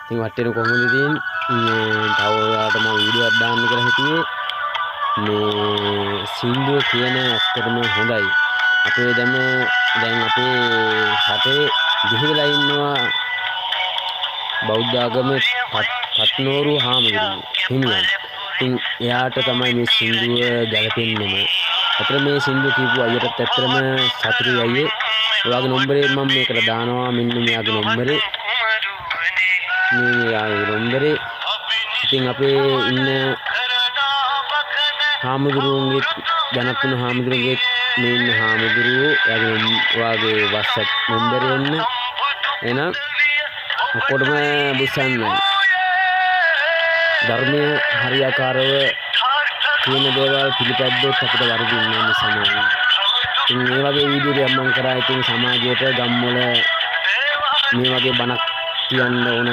ඉතින් වටේට කොහොමද ඉතින් තව ඔයාලට මම වීඩියෝ එකක් දාන්න කියලා හිතුවේ. මේ සින්දුව කියන ඇත්තටම හොඳයි. අපේ දැන් අපේ රටේ දිහිලා ඉන්නවා බෞද්ධ ආගමේ පත්නෝරු හාමුදුරුවෝ හිමියන්. ඉතින් එයාට තමයි මේ සින්දුව ගැලපෙන්නේම. අතන මේ සින්දුව කියපු අයියටත් ඇත්තටම සතුටුයි අයියේ. ඔයාගේ නම්බරේ මම මේකට දානවා. මෙන්න මෙයාගේ නම්බරේ. මේ යාගේ නම්බරේ. ඉතින් අපේ ඉන්න හාමුදුරුවන්ගේ දැනත් තුන හාමුදුරුවන්ගේ මේ ඉන්න හාමුදුරුවෝ ඔයාගේ WhatsApp නම්බරේ එන්න. එහෙනම් ඔක්කොටම බුස්සන්න. ධර්මයේ හරියාකාරව කියන දේවල් පිළිපැද්දොත් අපිට වරදින්නේ නැහැ සමාජයේ. ඉතින් මේ වගේ වීඩියෝ දෙයක් මම කරා. ඉතින් සමාජයට ගම්වල මේ වගේ බණක් කියන්න ඕන.